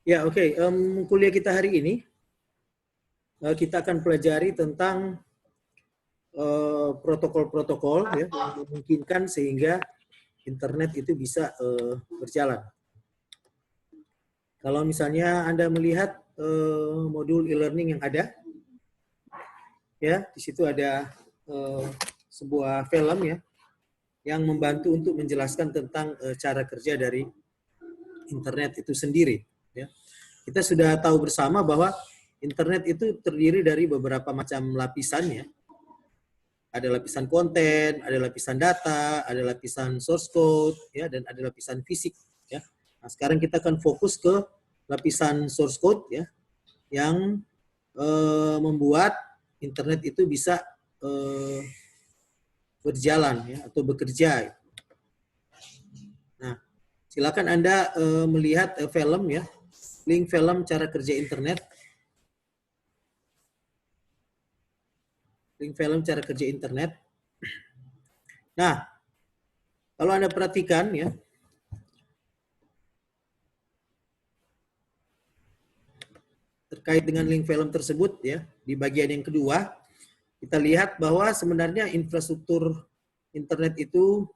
Ya, oke. Kuliah kita hari ini, kita akan pelajari tentang protokol-protokol ya, yang memungkinkan sehingga internet itu bisa berjalan. Kalau misalnya Anda melihat modul e-learning yang ada, ya, di situ ada sebuah film ya, yang membantu untuk menjelaskan tentang cara kerja dari internet itu sendiri. Ya. Kita sudah tahu bersama bahwa internet itu terdiri dari beberapa macam lapisan ya. Ada lapisan konten, ada lapisan data, ada lapisan source code, ya, dan ada lapisan fisik. Ya. Nah, sekarang kita akan fokus ke lapisan source code ya, yang membuat internet itu bisa berjalan ya, atau bekerja. Nah, silakan Anda melihat film ya, link film cara kerja internet. Link film cara kerja internet. Nah, kalau Anda perhatikan ya, terkait dengan link film tersebut ya, di bagian yang kedua, kita lihat bahwa sebenarnya infrastruktur internet itu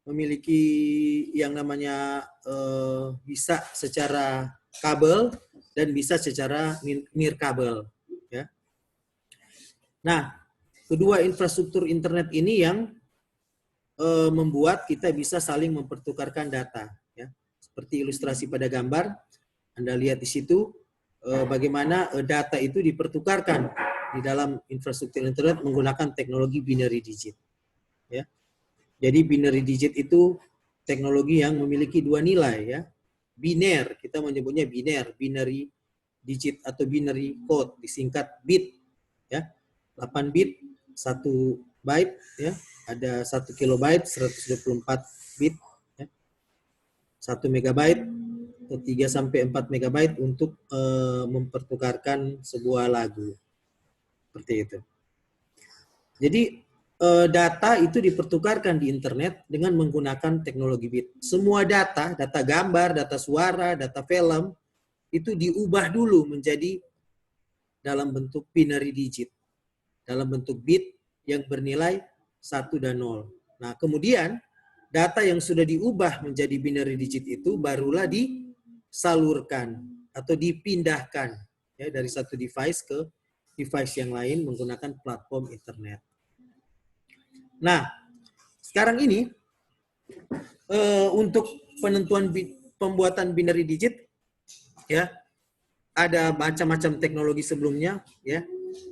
memiliki yang namanya bisa secara kabel dan bisa secara nirkabel. Ya. Nah, kedua infrastruktur internet ini yang membuat kita bisa saling mempertukarkan data. Ya. Seperti ilustrasi pada gambar, Anda lihat di situ bagaimana data itu dipertukarkan di dalam infrastruktur internet menggunakan teknologi binary digit. Ya. Jadi binary digit itu teknologi yang memiliki dua nilai ya. Biner, kita menyebutnya binary digit atau binary code, disingkat bit ya. 8 bit, 1 byte ya. Ada 1 kilobyte, 124 bit ya. 1 megabyte atau 3 sampai 4 megabyte untuk mempertukarkan sebuah lagu. Seperti itu. Jadi data itu dipertukarkan di internet dengan menggunakan teknologi bit. Semua data, data gambar, data suara, data film, itu diubah dulu menjadi dalam bentuk binary digit. Dalam bentuk bit yang bernilai 1 dan 0. Nah, kemudian data yang sudah diubah menjadi binary digit itu barulah disalurkan atau dipindahkan ya, dari satu device ke device yang lain menggunakan platform internet. Nah, sekarang ini untuk penentuan pembuatan binary digit ya, ada macam-macam teknologi sebelumnya ya.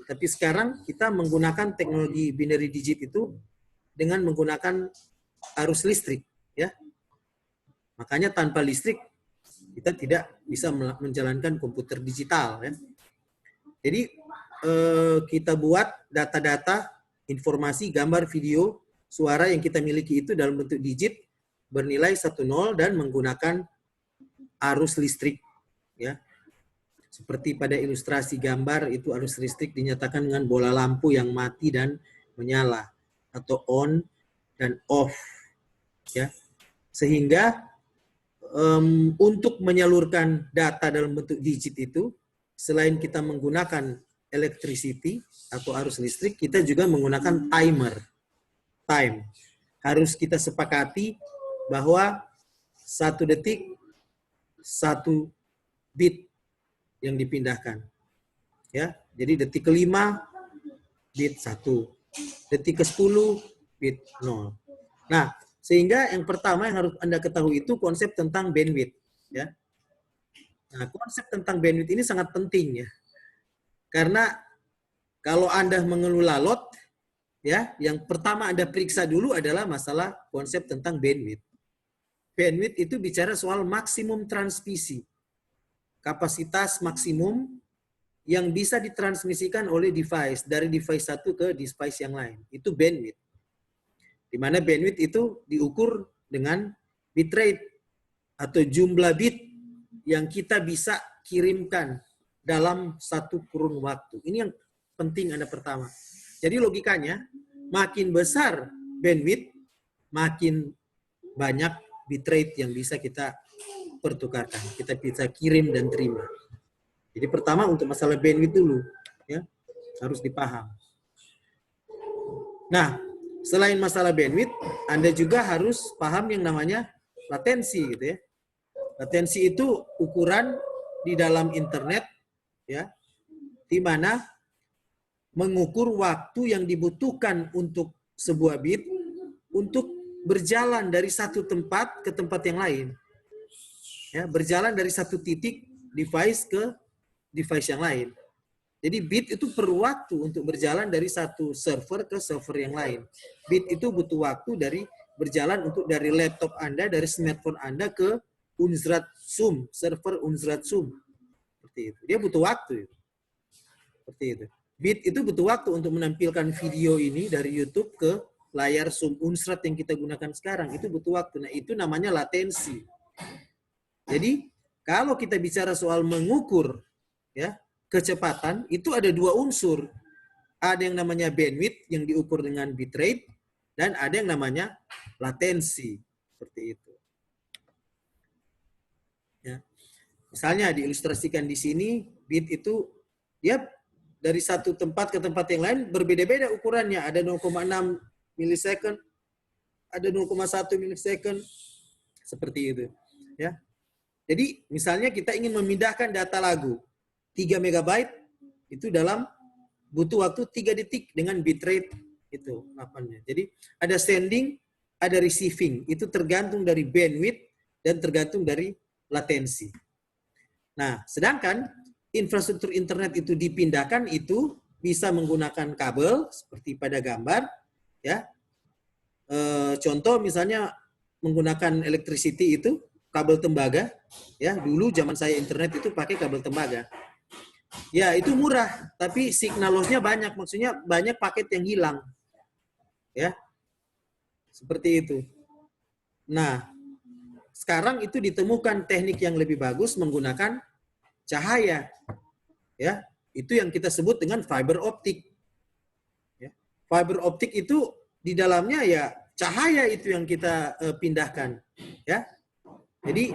Tapi sekarang kita menggunakan teknologi binary digit itu dengan menggunakan arus listrik ya. Makanya tanpa listrik kita tidak bisa menjalankan komputer digital ya. Jadi kita buat data-data, informasi, gambar, video, suara yang kita miliki itu dalam bentuk digit bernilai 1, 0 dan menggunakan arus listrik ya. Seperti pada ilustrasi gambar itu arus listrik dinyatakan dengan bola lampu yang mati dan menyala atau on dan off ya. Sehingga untuk menyalurkan data dalam bentuk digit itu selain kita menggunakan electricity atau arus listrik, kita juga menggunakan time. Harus kita sepakati bahwa 1 detik 1 bit yang dipindahkan. Ya, jadi detik ke-5 bit 1, detik ke-10 bit 0. Nah, sehingga yang pertama yang harus Anda ketahui itu konsep tentang bandwidth, ya. Nah, konsep tentang bandwidth ini sangat penting ya. Karena kalau Anda mengelola load, ya, yang pertama Anda periksa dulu adalah masalah konsep tentang bandwidth. Bandwidth itu bicara soal maksimum transmisi. Kapasitas maksimum yang bisa ditransmisikan oleh device dari device satu ke device yang lain. Itu bandwidth. Di mana bandwidth itu diukur dengan bitrate atau jumlah bit yang kita bisa kirimkan dalam satu kurun waktu. Ini yang penting Anda pertama. Jadi logikanya, makin besar bandwidth, makin banyak bitrate yang bisa kita pertukarkan. Kita bisa kirim dan terima. Jadi pertama untuk masalah bandwidth dulu, ya, harus dipaham. Nah, selain masalah bandwidth, Anda juga harus paham yang namanya latensi, gitu ya. Latensi itu ukuran di dalam internet, ya, di mana mengukur waktu yang dibutuhkan untuk sebuah bit untuk berjalan dari satu tempat ke tempat yang lain. Ya, berjalan dari satu titik device ke device yang lain. Jadi bit itu perlu waktu untuk berjalan dari satu server ke server yang lain. Bit itu butuh waktu dari berjalan untuk dari laptop Anda, dari smartphone Anda ke Unzrat Zoom, server Unzrat Zoom. Seperti itu. Dia butuh waktu. Seperti itu. Bit itu butuh waktu untuk menampilkan video ini dari YouTube ke layar Zoom Unzrat yang kita gunakan sekarang. Itu butuh waktu. Nah, itu namanya latensi. Jadi, kalau kita bicara soal mengukur, ya, kecepatan, itu ada dua unsur. Ada yang namanya bandwidth yang diukur dengan bitrate, dan ada yang namanya latensi. Seperti itu. Ya. Misalnya diilustrasikan di sini, bit itu ya dari satu tempat ke tempat yang lain berbeda-beda ukurannya. Ada 0,6 milisecond, ada 0,1 milisecond, seperti itu. Ya. Jadi misalnya kita ingin memindahkan data lagu 3 megabyte itu dalam butuh waktu 3 detik dengan bitrate itu 8-nya. Jadi ada sending, ada receiving. Itu tergantung dari bandwidth dan tergantung dari latensi. Nah, sedangkan infrastruktur internet itu dipindahkan itu bisa menggunakan kabel seperti pada gambar, ya. Contoh misalnya menggunakan electricity itu kabel tembaga, ya. Dulu zaman saya internet itu pakai kabel tembaga. Ya, itu murah, tapi signal loss-nya banyak, maksudnya banyak paket yang hilang. Ya. Seperti itu. Nah, sekarang itu ditemukan teknik yang lebih bagus menggunakan cahaya. Ya, itu yang kita sebut dengan fiber optik. Ya. Fiber optik itu di dalamnya ya cahaya itu yang kita pindahkan. Ya. Jadi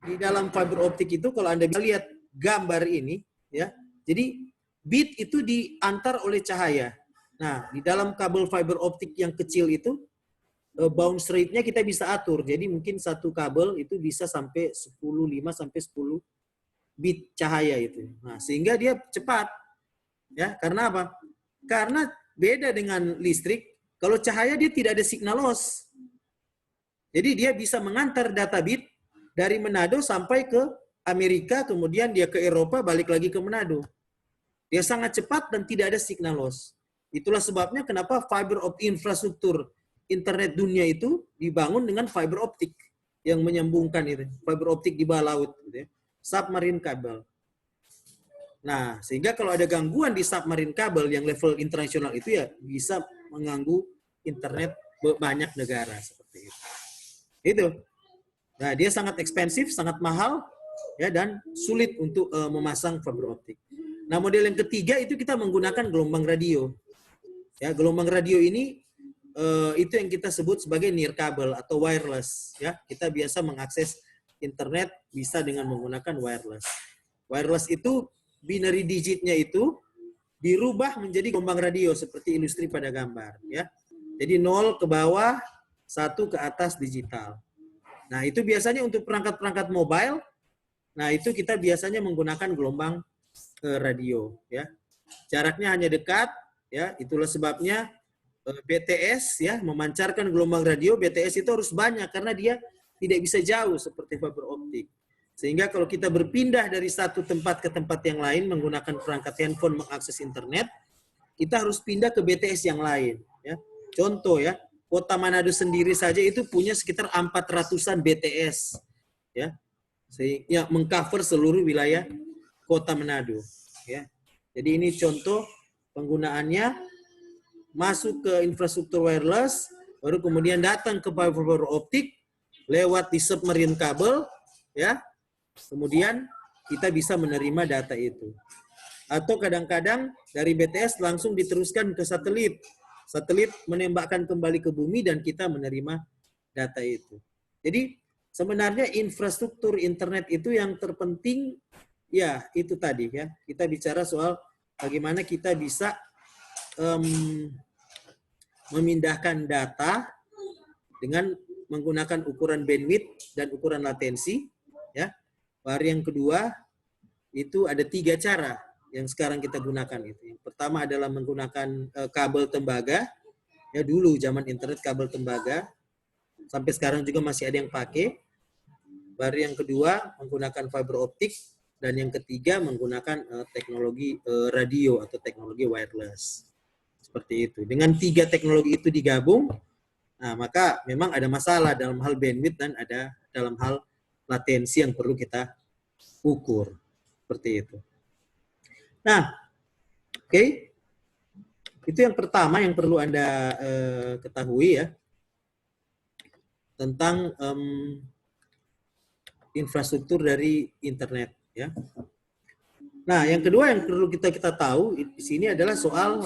di dalam fiber optik itu kalau Anda bisa lihat gambar ini, ya. Jadi bit itu diantar oleh cahaya. Nah, di dalam kabel fiber optik yang kecil itu bounce rate-nya kita bisa atur. Jadi mungkin satu kabel itu bisa sampai 5 sampai 10 bit cahaya itu. Nah, sehingga dia cepat. Ya, karena apa? Karena beda dengan listrik, kalau cahaya dia tidak ada signal loss. Jadi dia bisa mengantar data bit dari Manado sampai ke Amerika, kemudian dia ke Eropa, balik lagi ke Manado. Dia sangat cepat dan tidak ada signal loss. Itulah sebabnya kenapa fiber optik infrastruktur internet dunia itu dibangun dengan fiber optik yang menyambungkan itu. Fiber optik di bawah laut. Gitu ya. Submarine kabel. Nah, sehingga kalau ada gangguan di submarine kabel yang level internasional itu ya bisa mengganggu internet banyak negara seperti itu. Itu. Nah, dia sangat ekspensif, sangat mahal, ya, dan sulit untuk memasang fiber optik. Nah, model yang ketiga itu kita menggunakan gelombang radio. Ya, gelombang radio ini itu yang kita sebut sebagai nirkabel atau wireless. Ya, kita biasa mengakses internet bisa dengan menggunakan wireless. Wireless itu binary digitnya itu dirubah menjadi gelombang radio seperti ilustri pada gambar. Ya, jadi 0 ke bawah, 1 ke atas digital. Nah, itu biasanya untuk perangkat-perangkat mobile. Nah, itu kita biasanya menggunakan gelombang radio, ya. Jaraknya hanya dekat, ya. Itulah sebabnya BTS ya memancarkan gelombang radio. BTS itu harus banyak karena dia tidak bisa jauh seperti fiber optik. Sehingga kalau kita berpindah dari satu tempat ke tempat yang lain menggunakan perangkat handphone mengakses internet, kita harus pindah ke BTS yang lain, ya. Contoh ya, Kota Manado sendiri saja itu punya sekitar 400-an BTS, ya, sehingga mengcover seluruh wilayah Kota Manado, ya. Jadi ini contoh penggunaannya, masuk ke infrastruktur wireless, baru kemudian datang ke fiber optik lewat di submarine kabel, ya. Kemudian kita bisa menerima data itu. Atau kadang-kadang dari BTS langsung diteruskan ke satelit. Satelit menembakkan kembali ke bumi dan kita menerima data itu. Jadi sebenarnya infrastruktur internet itu yang terpenting, ya itu tadi ya. Kita bicara soal bagaimana kita bisa memindahkan data dengan menggunakan ukuran bandwidth dan ukuran latensi. Ya. Baru yang kedua, itu ada 3 cara yang sekarang kita gunakan. Yang pertama adalah menggunakan kabel tembaga. Ya, dulu zaman internet kabel tembaga. Sampai sekarang juga masih ada yang pakai. Baru yang kedua menggunakan fiber optik, dan yang ketiga menggunakan teknologi radio atau teknologi wireless. Seperti itu. Dengan 3 teknologi itu digabung, nah maka memang ada masalah dalam hal bandwidth dan ada dalam hal latensi yang perlu kita ukur. Seperti itu. Nah, oke. Itu yang pertama yang perlu Anda ketahui ya, tentang infrastruktur dari internet ya. Nah, yang kedua yang perlu kita tahu di sini adalah soal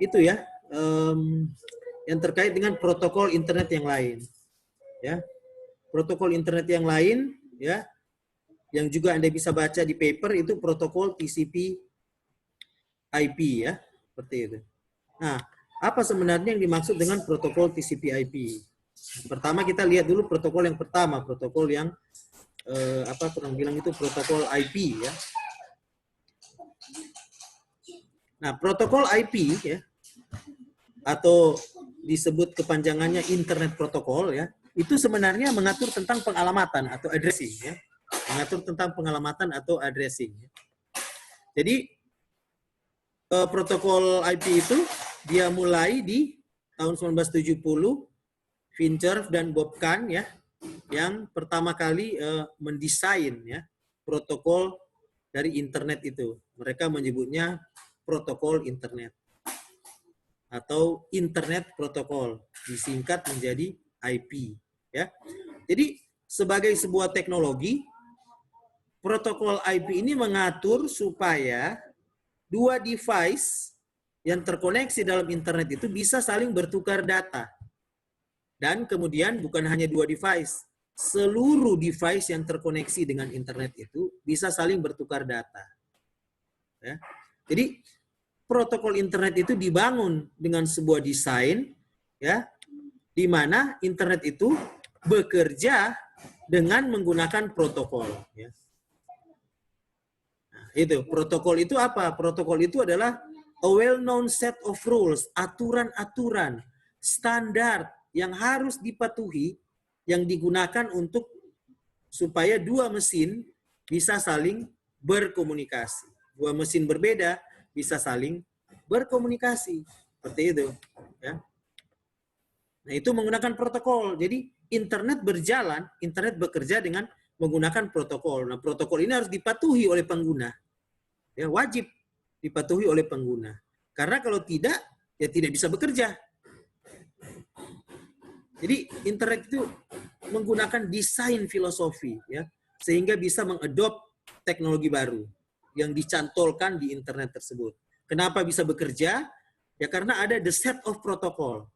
itu ya, yang terkait dengan protokol internet yang lain ya. Protokol internet yang lain ya, yang juga Anda bisa baca di paper, itu protokol TCP IP ya, seperti itu. Nah, apa sebenarnya yang dimaksud dengan protokol TCP IP? Pertama kita lihat dulu protokol yang pertama, protokol yang kurang bilang itu protokol IP ya. Nah, protokol IP ya, atau disebut kepanjangannya Internet Protocol ya, itu sebenarnya mengatur tentang pengalamatan atau addressing ya. Mengatur tentang pengalamatan atau addressing. Jadi protokol IP itu dia mulai di tahun 1970, Fincher dan Bob Kahn ya, yang pertama kali mendesain ya protokol dari internet itu. Mereka menyebutnya protokol internet atau internet protokol, disingkat menjadi IP ya. Jadi sebagai sebuah teknologi, protokol IP ini mengatur supaya 2 device yang terkoneksi dalam internet itu bisa saling bertukar data. Dan kemudian bukan hanya 2 device, seluruh device yang terkoneksi dengan internet itu bisa saling bertukar data. Ya. Jadi protokol internet itu dibangun dengan sebuah desain, ya, di mana internet itu bekerja dengan menggunakan protokol. Ya. Nah, itu protokol itu apa? Protokol itu adalah a well-known set of rules, aturan-aturan, standar yang harus dipatuhi, yang digunakan untuk supaya 2 mesin bisa saling berkomunikasi. 2 mesin berbeda bisa saling berkomunikasi. Seperti itu. Ya. Nah, itu menggunakan protokol. Jadi internet berjalan, internet bekerja dengan menggunakan protokol. Nah, protokol ini harus dipatuhi oleh pengguna. Ya, wajib dipatuhi oleh pengguna. Karena kalau tidak, ya tidak bisa bekerja. Jadi internet itu menggunakan desain filosofi ya, sehingga bisa mengadop teknologi baru yang dicantolkan di internet tersebut. Kenapa bisa bekerja? Ya karena ada the set of protocol.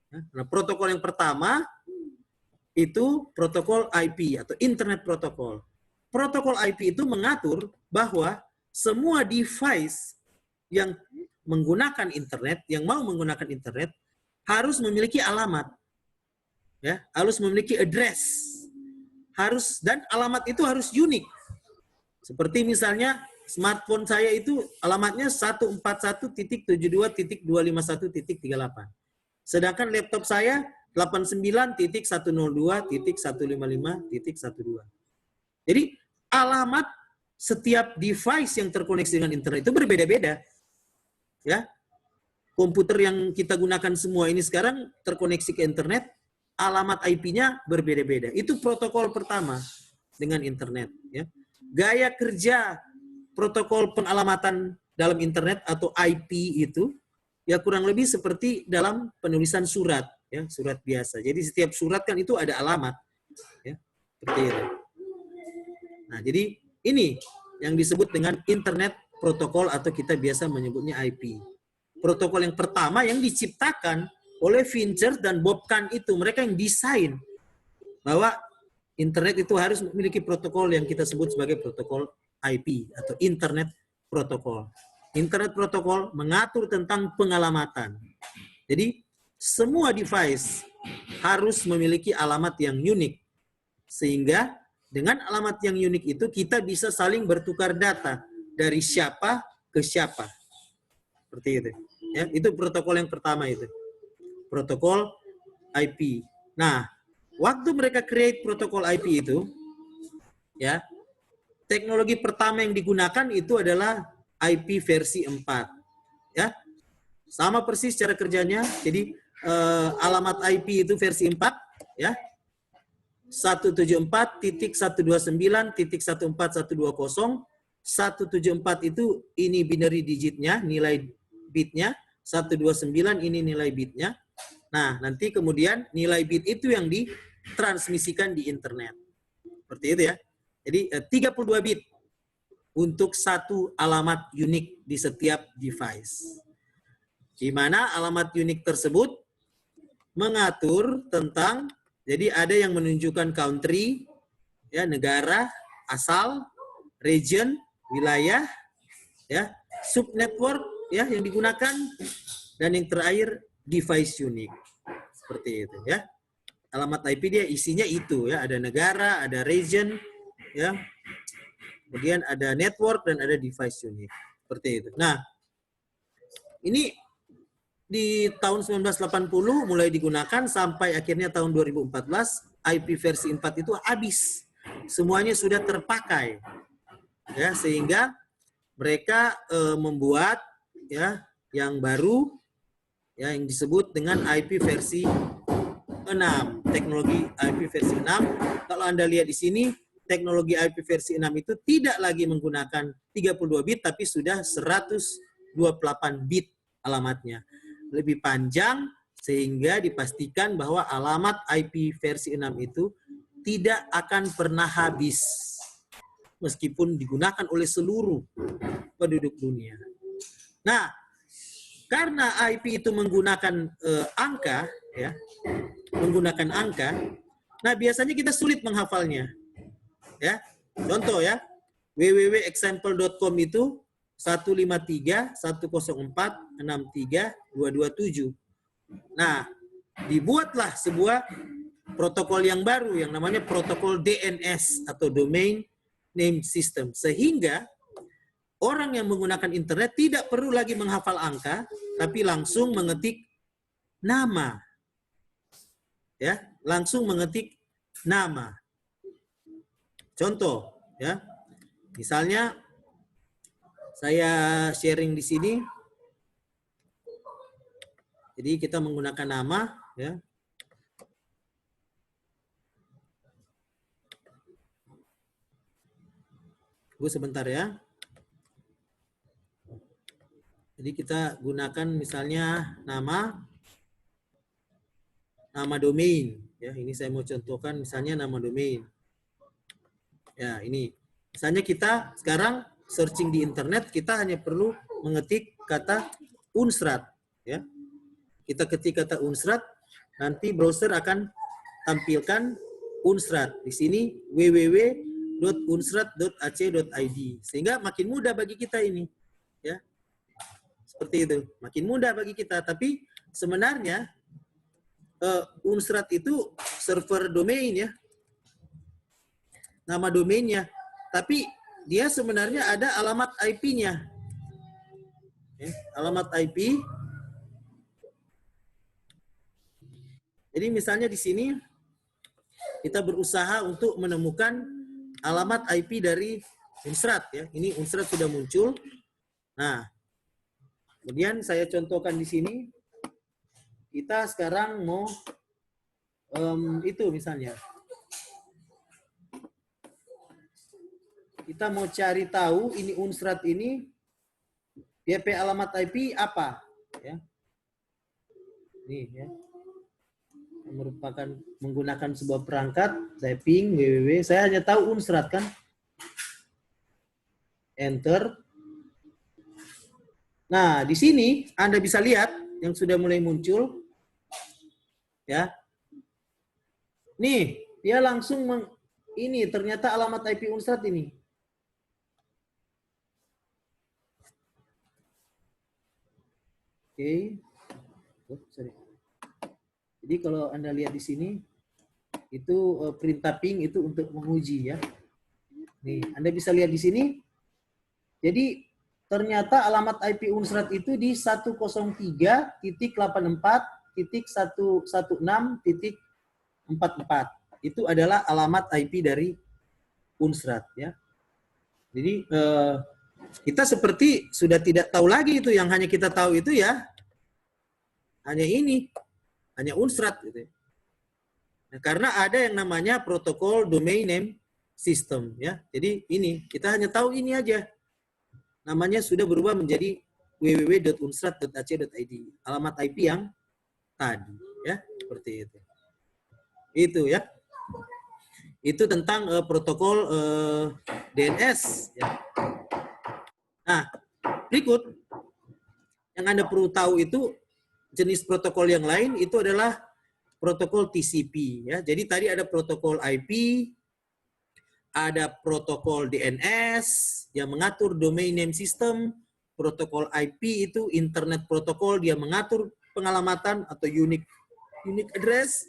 Nah, protokol yang pertama itu protokol IP atau internet protokol. Protokol IP itu mengatur bahwa semua device yang menggunakan internet, yang mau menggunakan internet, harus memiliki alamat. Ya, harus memiliki address. Harus, dan alamat itu harus unik. Seperti misalnya smartphone saya itu alamatnya 141.72.251.38. Sedangkan laptop saya 89.102.155.12. Jadi alamat setiap device yang terkoneksi dengan internet itu berbeda-beda. Ya. Komputer yang kita gunakan semua ini sekarang terkoneksi ke internet, alamat IP-nya berbeda-beda. Itu protokol pertama dengan internet. Ya. Gaya kerja protokol pengalamatan dalam internet atau IP itu ya kurang lebih seperti dalam penulisan surat, ya, surat biasa. Jadi setiap surat kan itu ada alamat, ya, seperti itu. Nah, jadi ini yang disebut dengan internet protokol atau kita biasa menyebutnya IP. Protokol yang pertama yang diciptakan oleh Fincher dan Bob Kahn itu, mereka yang desain bahwa internet itu harus memiliki protokol yang kita sebut sebagai protokol IP atau Internet Protokol. Internet Protokol mengatur tentang pengalamatan. Jadi semua device harus memiliki alamat yang unik. Sehingga dengan alamat yang unik itu kita bisa saling bertukar data dari siapa ke siapa. Seperti itu. Ya, itu protokol yang pertama itu. Protokol IP. Nah, waktu mereka create protokol IP itu, ya, teknologi pertama yang digunakan itu adalah IP versi 4. Ya. Sama persis cara kerjanya. Jadi alamat IP itu versi 4, ya. 174.129.14120. 174 itu ini binary digitnya, nilai bitnya. 129 ini nilai bitnya. Nah, nanti kemudian nilai bit itu yang ditransmisikan di internet. Seperti itu ya. Jadi 32 bit untuk satu alamat unik di setiap device. Di mana alamat unik tersebut mengatur tentang, jadi ada yang menunjukkan country, ya, negara, asal, region, wilayah, ya, subnetwork, ya, yang digunakan, dan yang terakhir device unique. Seperti itu, ya. Alamat IP dia isinya itu, ya, ada negara, ada region, ya. Kemudian ada network dan ada device unique. Seperti itu. Nah, ini di tahun 1980 mulai digunakan sampai akhirnya tahun 2014 IP versi 4 itu habis. Semuanya sudah terpakai. Ya, sehingga mereka membuat, ya, yang baru, ya, yang disebut dengan IP versi 6, teknologi IP versi 6. Kalau Anda lihat di sini, teknologi IP versi 6 itu tidak lagi menggunakan 32 bit, tapi sudah 128 bit alamatnya. Lebih panjang, sehingga dipastikan bahwa alamat IP versi 6 itu tidak akan pernah habis, meskipun digunakan oleh seluruh penduduk dunia. Nah, karena IP itu menggunakan angka, ya, menggunakan angka, nah biasanya kita sulit menghafalnya. Ya, contoh ya, www.example.com itu 153.104.63.227. Nah, dibuatlah sebuah protokol yang baru yang namanya protokol DNS atau Domain Name System, sehingga orang yang menggunakan internet tidak perlu lagi menghafal angka, tapi langsung mengetik nama. Ya, langsung mengetik nama. Contoh, ya. Misalnya saya sharing di sini. Jadi kita menggunakan nama, ya. Tunggu sebentar ya. Jadi kita gunakan misalnya nama domain, ya. Ini saya mau contohkan misalnya nama domain. Ya, ini. Misalnya kita sekarang searching di internet, kita hanya perlu mengetik kata Unsrat, ya. Kita ketik kata Unsrat, nanti browser akan tampilkan Unsrat. Di sini www.unsrat.ac.id. Sehingga makin mudah bagi kita ini, ya. Seperti itu, makin mudah bagi kita. Tapi sebenarnya Unsrat itu server domain, ya, nama domainnya. Tapi dia sebenarnya ada alamat IP-nya. Ya, alamat IP. Jadi misalnya di sini kita berusaha untuk menemukan alamat IP dari Unsrat, ya. Ini Unsrat sudah muncul. Nah, kemudian saya contohkan di sini. Kita sekarang mau itu misalnya. Kita mau cari tahu ini Unsrat ini DP alamat IP apa, ya. Nih, ya. Merupakan menggunakan sebuah perangkat, saya ping www, saya hanya tahu Unsrat kan. Enter. Nah, di sini Anda bisa lihat yang sudah mulai muncul, ya. Nih, dia langsung ini ternyata alamat IP Unsrat ini. Oke. Sorry. Jadi kalau Anda lihat di sini itu perintah ping itu untuk menguji ya. Nih, Anda bisa lihat di sini. Jadi ternyata alamat IP Unsrat itu di 103.84.116.44. Itu adalah alamat IP dari Unsrat ya. Jadi kita seperti sudah tidak tahu lagi itu, yang hanya kita tahu itu ya hanya ini, hanya Unsrat gitu. Nah, karena ada yang namanya protokol domain name system ya. Jadi ini kita hanya tahu ini aja. Namanya sudah berubah menjadi www.unsrat.ac.id. Alamat IP yang tadi ya, seperti itu. Itu ya. Itu tentang protokol DNS ya. Nah, berikut yang Anda perlu tahu itu jenis protokol yang lain itu adalah protokol TCP ya. Jadi tadi ada protokol IP, ada protokol DNS yang mengatur domain name system, protokol IP itu internet protokol, dia mengatur pengalamatan atau unique address.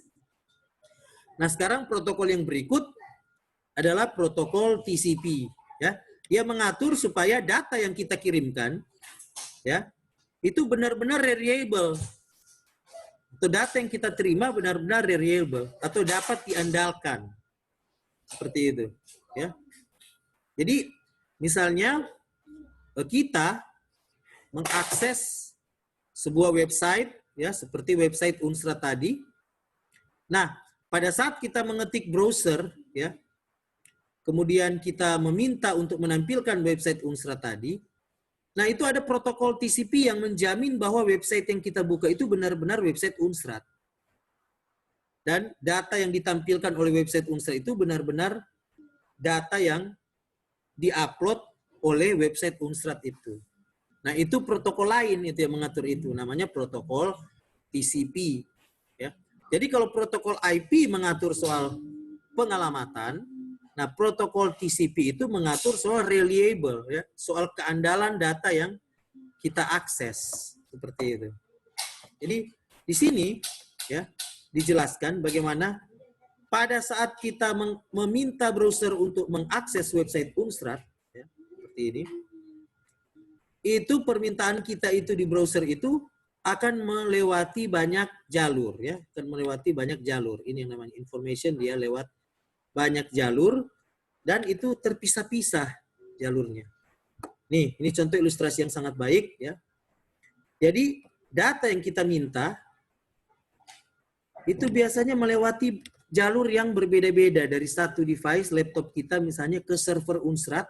Nah, sekarang protokol yang berikut adalah protokol TCP ya. Dia mengatur supaya data yang kita kirimkan ya itu benar-benar reliable. Atau data yang kita terima benar-benar reliable atau dapat diandalkan. Seperti itu ya. Jadi misalnya kita mengakses sebuah website ya seperti website Unsrat tadi. Nah, pada saat kita mengetik browser ya, kemudian kita meminta untuk menampilkan website Unsrat tadi, nah itu ada protokol TCP yang menjamin bahwa website yang kita buka itu benar-benar website Unsrat. Dan data yang ditampilkan oleh website Unsrat itu benar-benar data yang diupload oleh website Unsrat itu. Nah, itu protokol lain itu yang mengatur itu, namanya protokol TCP. Ya. Jadi kalau protokol IP mengatur soal pengalamatan, nah protokol TCP itu mengatur soal reliable, ya, soal keandalan data yang kita akses, seperti itu. Jadi di sini ya dijelaskan bagaimana pada saat kita meminta browser untuk mengakses website Unsrat, ya, seperti ini, itu permintaan kita itu di browser itu akan melewati banyak jalur, ya, akan melewati banyak jalur. Ini yang namanya information, dia lewat banyak jalur dan itu terpisah-pisah jalurnya. Nih, ini contoh ilustrasi yang sangat baik, ya. Jadi data yang kita minta itu biasanya melewati jalur yang berbeda-beda dari satu device laptop kita misalnya ke server Unsrat,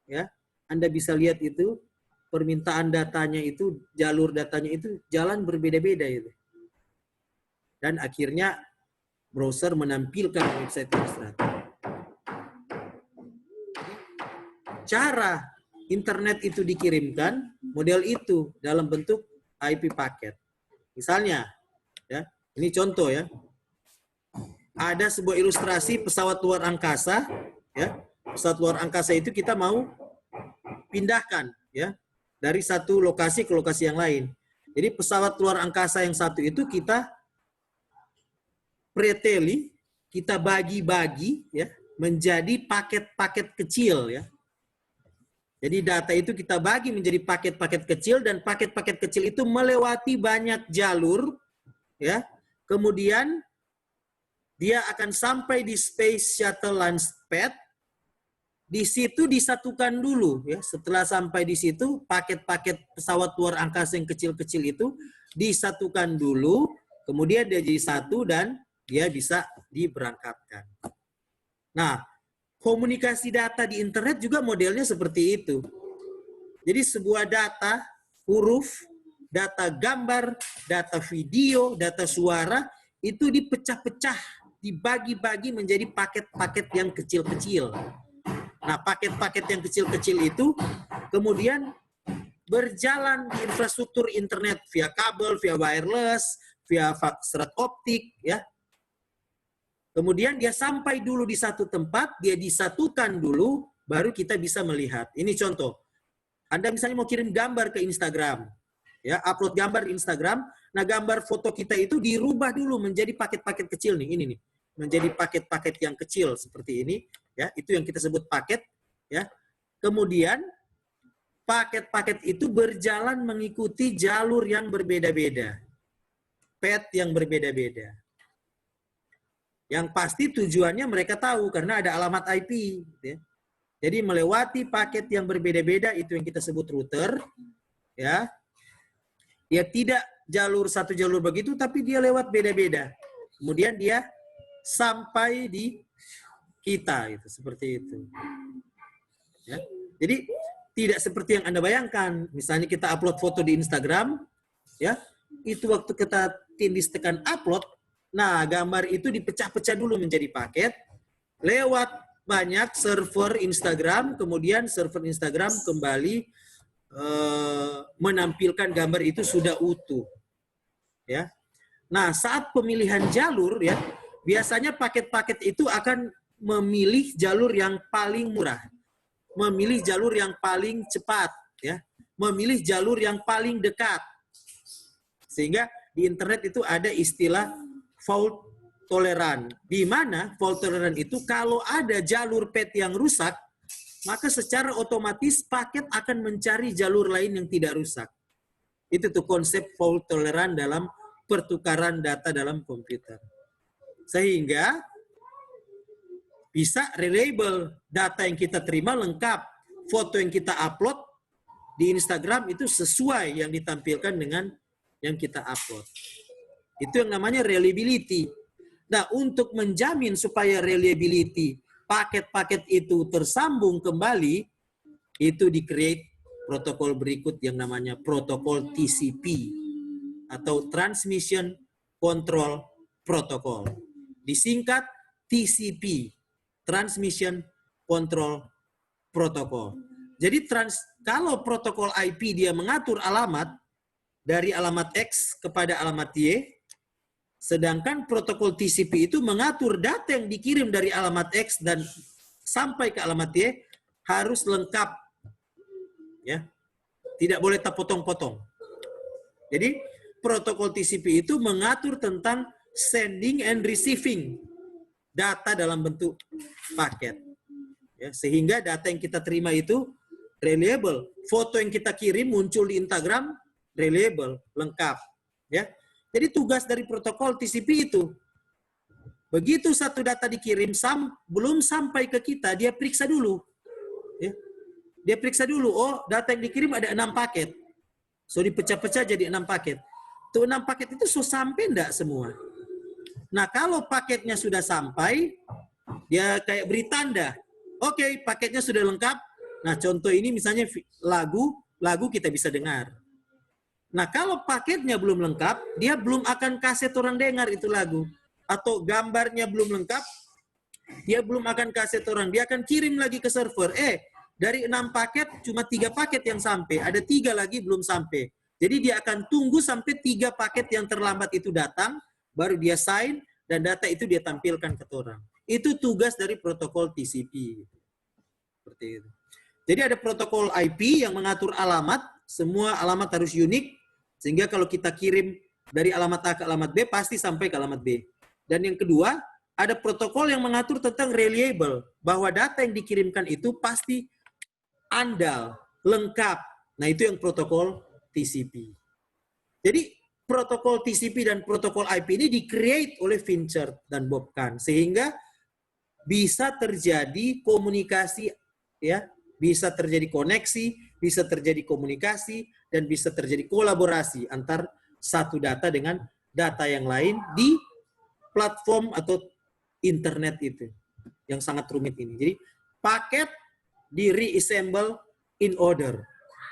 ya. Anda bisa lihat itu permintaan datanya itu, jalur datanya itu jalan berbeda-beda itu. Dan akhirnya browser menampilkan website Unsrat. Cara internet itu dikirimkan model itu dalam bentuk IP paket. Misalnya, ya, ini contoh ya. Ada sebuah ilustrasi pesawat luar angkasa, ya. Pesawat luar angkasa itu kita mau pindahkan, ya, dari satu lokasi ke lokasi yang lain. Jadi pesawat luar angkasa yang satu itu kita preteli, kita bagi-bagi, ya, menjadi paket-paket kecil, ya. Jadi data itu kita bagi menjadi paket-paket kecil dan paket-paket kecil itu melewati banyak jalur, ya. Kemudian dia akan sampai di Space Shuttle Launchpad. Di situ disatukan dulu, ya. Setelah sampai di situ, paket-paket pesawat luar angkasa yang kecil-kecil itu disatukan dulu, kemudian dia jadi satu dan dia bisa diberangkatkan. Nah, komunikasi data di internet juga modelnya seperti itu. Jadi sebuah data huruf, data gambar, data video, data suara itu dipecah-pecah, dibagi-bagi menjadi paket-paket yang kecil-kecil. Nah, paket-paket yang kecil-kecil itu kemudian berjalan di infrastruktur internet via kabel, via wireless, via serat optik, ya. Kemudian dia sampai dulu di satu tempat, dia disatukan dulu, baru kita bisa melihat. Ini contoh. Anda misalnya mau kirim gambar ke Instagram, ya, upload gambar di Instagram. Nah, gambar foto kita itu dirubah dulu menjadi paket-paket kecil nih, ini nih, menjadi paket-paket yang kecil seperti ini, ya, itu yang kita sebut paket, ya. Kemudian paket-paket itu berjalan mengikuti jalur yang berbeda-beda, path yang berbeda-beda. Yang pasti tujuannya mereka tahu karena ada alamat IP. Ya. Jadi melewati paket yang berbeda-beda itu yang kita sebut router. Ya, dia tidak satu jalur begitu, tapi dia lewat beda-beda. Kemudian dia sampai di kita, itu seperti itu. Ya. Jadi tidak seperti yang Anda bayangkan. Misalnya kita upload foto di Instagram, ya, itu waktu kita tindis tekan upload. Nah, gambar itu dipecah-pecah dulu menjadi paket, lewat banyak server Instagram, kemudian server Instagram kembali menampilkan gambar itu sudah utuh. Ya. Nah, saat pemilihan jalur, ya, biasanya paket-paket itu akan memilih jalur yang paling murah, memilih jalur yang paling cepat, ya, memilih jalur yang paling dekat. Sehingga di internet itu ada istilah fault tolerant, di mana fault tolerant itu kalau ada jalur path yang rusak, maka secara otomatis paket akan mencari jalur lain yang tidak rusak. Itu tuh konsep fault tolerant dalam pertukaran data dalam komputer. Sehingga bisa reliable, data yang kita terima lengkap, foto yang kita upload di Instagram itu sesuai yang ditampilkan dengan yang kita upload. Itu yang namanya reliability. Nah, untuk menjamin supaya reliability paket-paket itu tersambung kembali, itu di-create protokol berikut yang namanya protokol TCP atau Transmission Control Protocol. Disingkat TCP, Transmission Control Protocol. Jadi kalau protokol IP dia mengatur alamat dari alamat X kepada alamat Y, sedangkan protokol TCP itu mengatur data yang dikirim dari alamat X dan sampai ke alamat Y harus lengkap. Ya. Tidak boleh tak potong-potong. Jadi protokol TCP itu mengatur tentang sending and receiving data dalam bentuk paket. Ya, sehingga data yang kita terima itu reliable. Foto yang kita kirim muncul di Instagram reliable, lengkap. Ya. Jadi tugas dari protokol TCP itu, begitu satu data dikirim, belum sampai ke kita, dia periksa dulu. Ya. Dia periksa dulu, oh data yang dikirim ada 6 paket. So dipecah-pecah jadi 6 paket. Tuh 6 paket itu so sampai enggak semua. Nah kalau paketnya sudah sampai, dia kayak beri tanda. Oke, paketnya sudah lengkap. Nah contoh ini misalnya lagu kita bisa dengar. Nah, kalau paketnya belum lengkap, dia belum akan kasih orang dengar itu lagu. Atau gambarnya belum lengkap, dia belum akan kasih orang. Dia akan kirim lagi ke server. Dari 6 paket, cuma 3 paket yang sampai. Ada 3 lagi belum sampai. Jadi dia akan tunggu sampai 3 paket yang terlambat itu datang, baru dia sign, dan data itu dia tampilkan ke orang. Itu tugas dari protokol TCP. Seperti itu. Jadi ada protokol IP yang mengatur alamat, semua alamat harus unik, sehingga kalau kita kirim dari alamat A ke alamat B, pasti sampai ke alamat B. Dan yang kedua, ada protokol yang mengatur tentang reliable, bahwa data yang dikirimkan itu pasti andal, lengkap. Nah, itu yang protokol TCP. Jadi, protokol TCP dan protokol IP ini di-create oleh Fincher dan Bob Kahn, sehingga bisa terjadi komunikasi, ya, bisa terjadi koneksi, bisa terjadi komunikasi, dan bisa terjadi kolaborasi antar satu data dengan data yang lain di platform atau internet itu yang sangat rumit ini. Jadi paket di reassemble in order.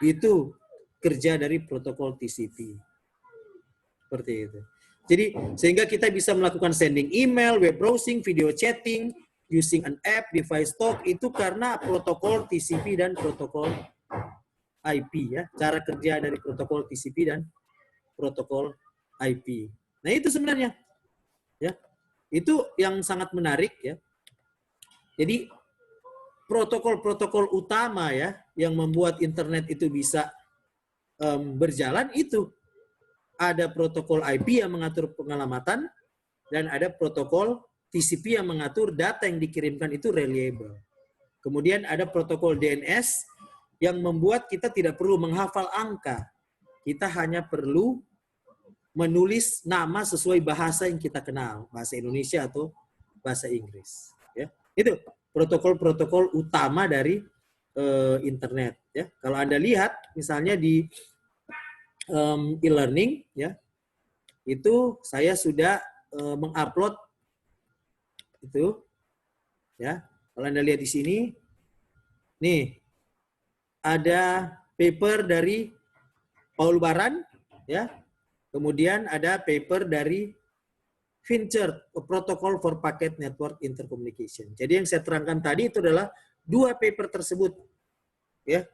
Itu kerja dari protokol TCP. Seperti itu. Jadi sehingga kita bisa melakukan sending email, web browsing, video chatting, using an app, device talk, itu karena protokol TCP dan protokol IP, ya, cara kerja dari protokol TCP dan protokol IP. Nah itu sebenarnya, ya. Itu yang sangat menarik ya. Jadi protokol-protokol utama ya yang membuat internet itu bisa berjalan itu ada protokol IP yang mengatur pengalamatan dan ada protokol TCP yang mengatur data yang dikirimkan itu reliable. Kemudian ada protokol DNS yang membuat kita tidak perlu menghafal angka. Kita hanya perlu menulis nama sesuai bahasa yang kita kenal, bahasa Indonesia atau bahasa Inggris. Ya, itu protokol-protokol utama dari internet. Ya, kalau Anda lihat, misalnya di e-learning, ya, itu saya sudah mengupload itu, ya. Kalau Anda lihat di sini, nih ada paper dari Paul Baran, ya. Kemudian ada paper dari Fincher, Protocol for Packet Network Intercommunication. Jadi yang saya terangkan tadi itu adalah dua paper tersebut. Ya.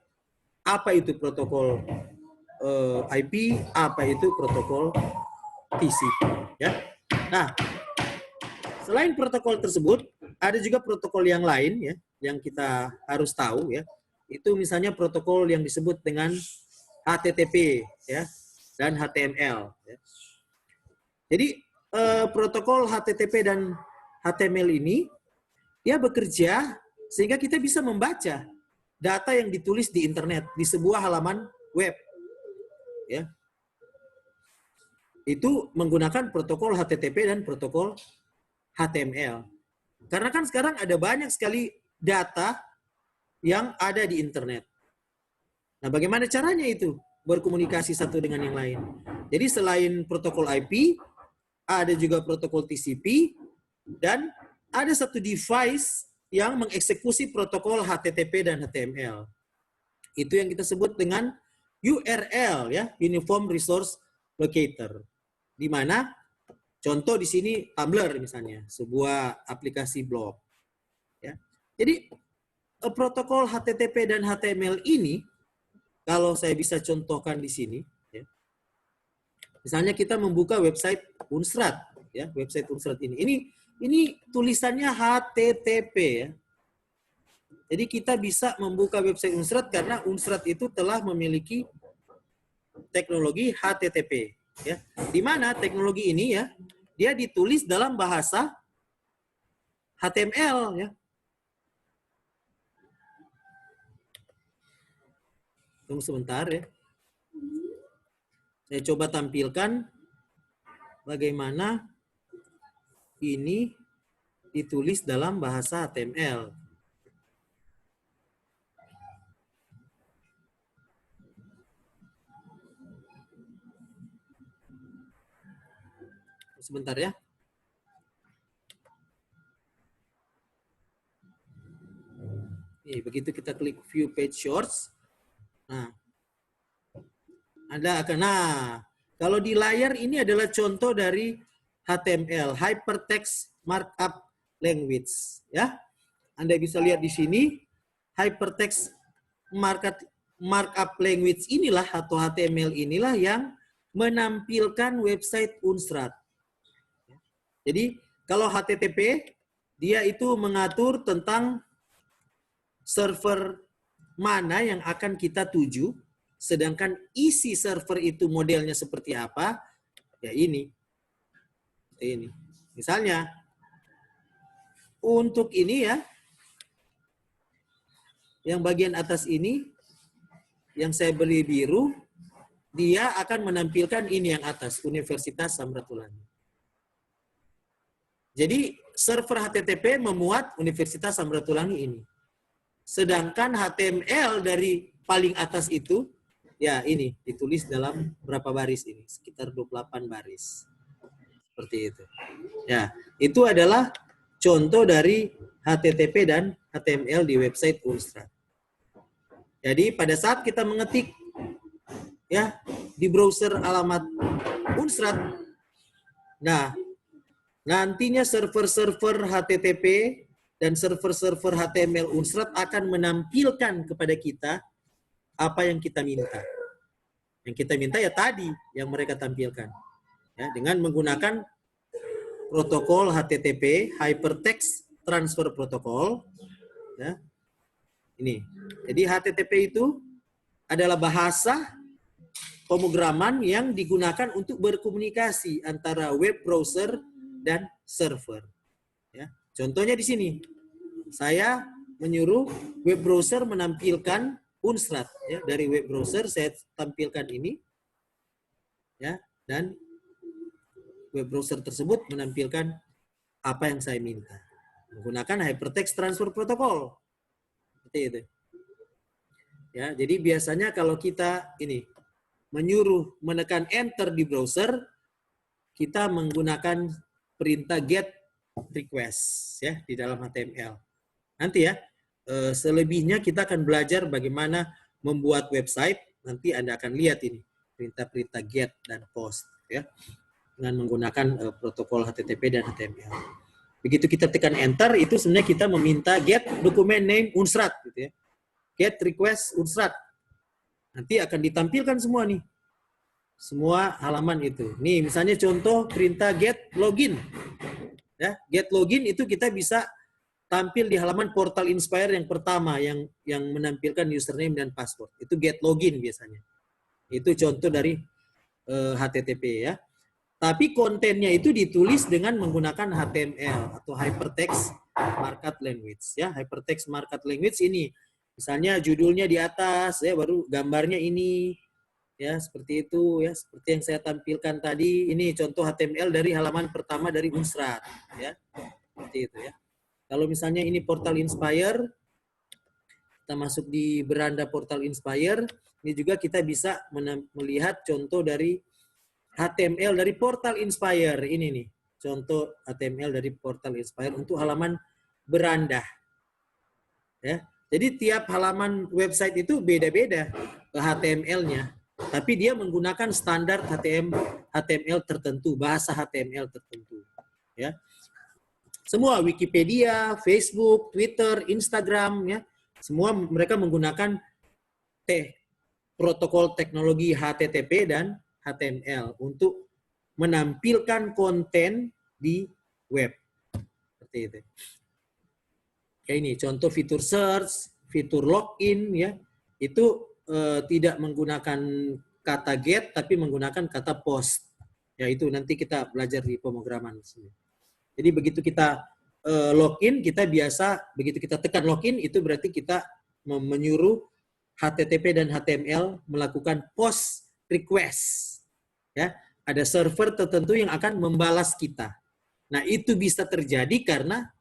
Apa itu protokol IP, apa itu protokol TCP. Ya. Nah, selain protokol tersebut, ada juga protokol yang lain ya, yang kita harus tahu ya. Itu misalnya protokol yang disebut dengan HTTP ya, dan HTML. Ya. Jadi protokol HTTP dan HTML ini dia bekerja sehingga kita bisa membaca data yang ditulis di internet di sebuah halaman web. Ya. Itu menggunakan protokol HTTP dan protokol HTML. Karena kan sekarang ada banyak sekali data yang ada di internet. Nah, bagaimana caranya itu berkomunikasi satu dengan yang lain? Jadi selain protokol IP, ada juga protokol TCP, dan ada satu device yang mengeksekusi protokol HTTP dan HTML. Itu yang kita sebut dengan URL, ya, Uniform Resource Locator. Di mana contoh di sini Tumblr misalnya, sebuah aplikasi blog. Ya. Jadi protokol HTTP dan HTML ini, kalau saya bisa contohkan di sini, ya, misalnya kita membuka website Unstrat, ya, website Unstrat ini tulisannya HTTP, ya. Jadi kita bisa membuka website Unstrat karena Unstrat itu telah memiliki teknologi HTTP, ya. Di mana teknologi ini ya, dia ditulis dalam bahasa HTML, ya. Tunggu sebentar ya. Saya coba tampilkan bagaimana ini ditulis dalam bahasa HTML. Sebentar ya. Nih, begitu kita klik view page shorts. Nah, Anda akan, kalau di layar ini adalah contoh dari HTML, Hypertext Markup Language. Ya, Anda bisa lihat di sini, Hypertext Markup Language inilah atau HTML inilah yang menampilkan website Unstrat. Jadi, kalau HTTP, dia itu mengatur tentang server mana yang akan kita tuju, sedangkan isi server itu modelnya seperti apa, ya ini. Misalnya, untuk ini ya, yang bagian atas ini, yang saya beri biru, dia akan menampilkan ini yang atas, Universitas Samratulangi. Jadi, server HTTP memuat Universitas Samratulangi ini. Sedangkan HTML dari paling atas itu, ya ini, ditulis dalam berapa baris ini? Sekitar 28 baris. Seperti itu. Ya, itu adalah contoh dari HTTP dan HTML di website Unstrat. Jadi pada saat kita mengetik ya di browser alamat Unstrat, nah nantinya server-server HTTP dan server-server HTML Unstrat akan menampilkan kepada kita apa yang kita minta. Yang kita minta ya tadi yang mereka tampilkan. Ya, dengan menggunakan protokol HTTP, Hypertext Transfer Protocol. Ya. Ini. Jadi HTTP itu adalah bahasa pemrograman yang digunakan untuk berkomunikasi antara web browser dan server. Ya. Contohnya di sini, saya menyuruh web browser menampilkan Unstrat. Ya. Dari web browser saya tampilkan ini, ya, dan web browser tersebut menampilkan apa yang saya minta menggunakan Hypertext Transfer Protocol. Seperti itu. Ya, jadi biasanya kalau kita ini menyuruh menekan enter di browser, kita menggunakan perintah get request ya di dalam HTML. Nanti ya, selebihnya kita akan belajar bagaimana membuat website. Nanti Anda akan lihat ini perintah-perintah get dan post ya dengan menggunakan protokol HTTP dan HTML. Begitu kita tekan enter, itu sebenarnya kita meminta get document name Unstrat gitu ya. Get request Unstrat. Nanti akan ditampilkan semua nih. Semua halaman itu. Nih misalnya contoh perintah get login. Ya, get login itu kita bisa tampil di halaman portal Inspire yang pertama yang menampilkan username dan password. Itu get login biasanya. Itu contoh dari HTTP ya. Tapi kontennya itu ditulis dengan menggunakan HTML atau Hypertext Markup Language ya. Hypertext Markup Language ini misalnya judulnya di atas ya, baru gambarnya ini ya, seperti itu ya, seperti yang saya tampilkan tadi. Ini contoh HTML dari halaman pertama dari Unstrat ya. Seperti itu ya. Kalau misalnya ini portal Inspire, kita masuk di beranda portal Inspire, ini juga kita bisa melihat contoh dari HTML dari portal Inspire. Ini nih, contoh HTML dari portal Inspire untuk halaman beranda. Ya. Jadi tiap halaman website itu beda-beda HTML-nya. Tapi dia menggunakan standar HTML tertentu, bahasa HTML tertentu. Ya. Semua Wikipedia, Facebook, Twitter, Instagram, ya, semua mereka menggunakan protokol teknologi HTTP dan HTML untuk menampilkan konten di web. Seperti itu. Kayak ini contoh fitur search, fitur login, ya, itu tidak menggunakan kata get, tapi menggunakan kata post. Ya itu nanti kita belajar di pemrograman. Jadi begitu kita login, kita biasa begitu kita tekan login itu berarti kita menyuruh HTTP dan HTML melakukan post request. Ya, ada server tertentu yang akan membalas kita. Nah, itu bisa terjadi karena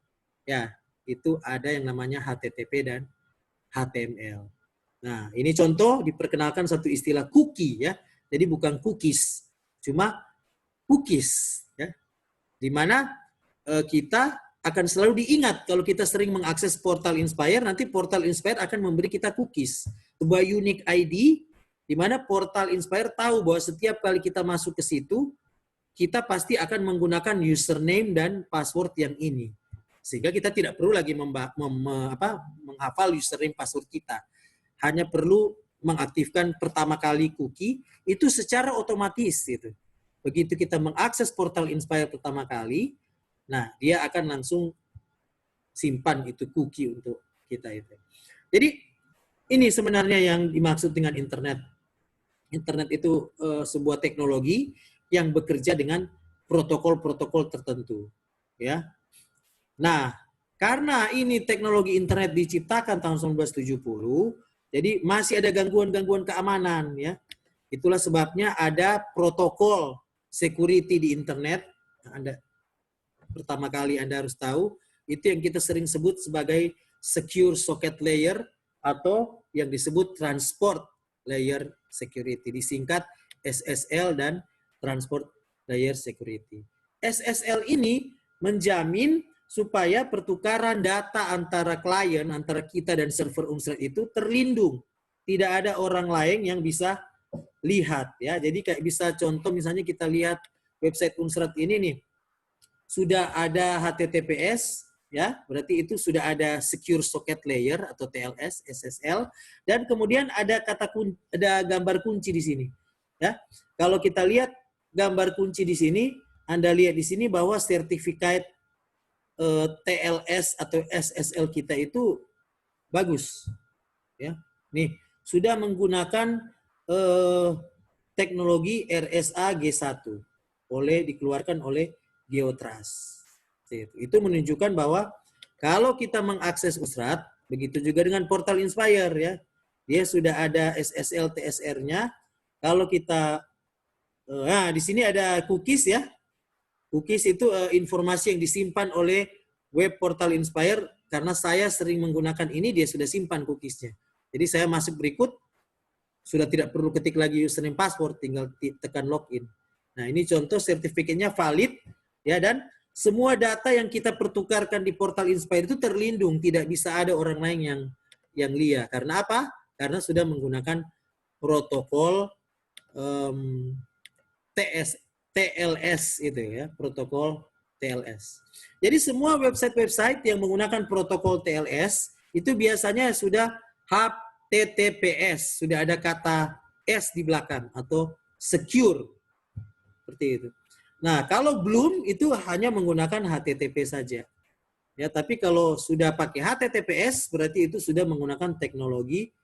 ya itu ada yang namanya HTTP dan HTML. Nah, ini contoh diperkenalkan satu istilah cookie ya. Jadi bukan cookies, cuma cookies ya. Di mana kita akan selalu diingat kalau kita sering mengakses portal Inspire, nanti portal Inspire akan memberi kita cookies, sebuah unique ID di mana portal Inspire tahu bahwa setiap kali kita masuk ke situ, kita pasti akan menggunakan username dan password yang ini. Sehingga kita tidak perlu lagi menghafal username password kita. Hanya perlu mengaktifkan pertama kali cookie, itu secara otomatis. Gitu. Begitu kita mengakses portal Inspire pertama kali, nah dia akan langsung simpan itu cookie untuk kita itu. Jadi ini sebenarnya yang dimaksud dengan internet. Internet itu sebuah teknologi yang bekerja dengan protokol-protokol tertentu. Ya. Nah, karena ini teknologi internet diciptakan tahun 1970, jadi masih ada gangguan-gangguan keamanan ya. Itulah sebabnya ada protokol security di internet. Pertama kali Anda harus tahu, itu yang kita sering sebut sebagai secure socket layer atau yang disebut transport layer security, disingkat SSL dan transport layer security. SSL ini menjamin supaya pertukaran data antara klien, antara kita dan server Unstrat itu terlindung. Tidak ada orang lain yang bisa lihat ya. Jadi kayak bisa contoh misalnya kita lihat website Unstrat ini nih. Sudah ada HTTPS ya, berarti itu sudah ada secure socket layer atau TLS, SSL, dan kemudian ada ada gambar kunci di sini. Ya. Kalau kita lihat gambar kunci di sini, Anda lihat di sini bahwa sertifikat TLS atau SSL kita itu bagus. Ya, nih sudah menggunakan teknologi RSA G1 dikeluarkan oleh Geotrust. Itu menunjukkan bahwa kalau kita mengakses Usrat, begitu juga dengan portal Inspire ya, dia sudah ada SSL TSR-nya. Kalau kita, nah di sini ada cookies ya, cookies itu informasi yang disimpan oleh web portal Inspire. Karena saya sering menggunakan ini, dia sudah simpan cookiesnya. Jadi saya masuk berikut, sudah tidak perlu ketik lagi username password, tinggal tekan login. Nah ini contoh sertifikatnya valid ya, dan semua data yang kita pertukarkan di portal Inspire itu terlindung, tidak bisa ada orang lain yang liar. Karena apa? Karena sudah menggunakan protokol TLS itu ya, protokol TLS. Jadi semua website-website yang menggunakan protokol TLS itu biasanya sudah HTTPS, sudah ada kata S di belakang atau secure. Seperti itu. Nah, kalau belum itu hanya menggunakan HTTP saja. Ya, tapi kalau sudah pakai HTTPS berarti itu sudah menggunakan teknologi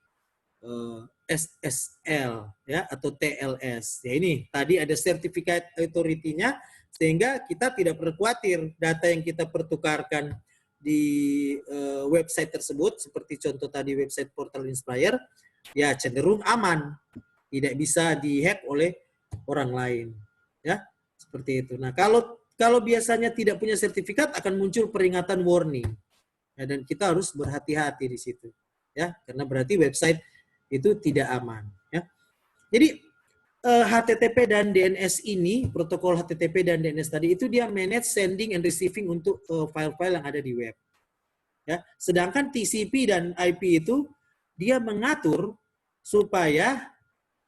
SSL ya atau TLS. Ya ini tadi ada sertifikat authority-nya sehingga kita tidak perlu khawatir data yang kita pertukarkan di website tersebut seperti contoh tadi website portal Inspire ya cenderung aman, tidak bisa dihack oleh orang lain ya seperti itu. Nah kalau biasanya tidak punya sertifikat akan muncul peringatan warning ya, dan kita harus berhati-hati di situ ya karena berarti website itu tidak aman ya. Jadi HTTP dan DNS ini, protokol HTTP dan DNS tadi itu dia manage sending and receiving untuk file-file yang ada di web. Ya, sedangkan TCP dan IP itu dia mengatur supaya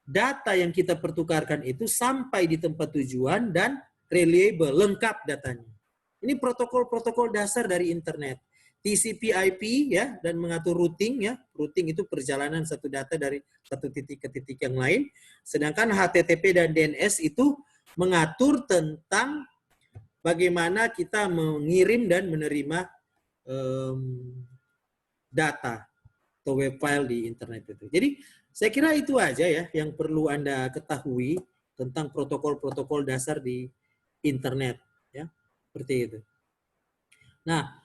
data yang kita pertukarkan itu sampai di tempat tujuan dan reliable, lengkap datanya. Ini protokol-protokol dasar dari internet. TCP/IP ya dan mengatur routing ya. Routing itu perjalanan satu data dari satu titik ke titik yang lain. Sedangkan HTTP dan DNS itu mengatur tentang bagaimana kita mengirim dan menerima data atau web file di internet itu. Jadi saya kira itu aja ya yang perlu Anda ketahui tentang protokol-protokol dasar di internet ya. Seperti itu. Nah,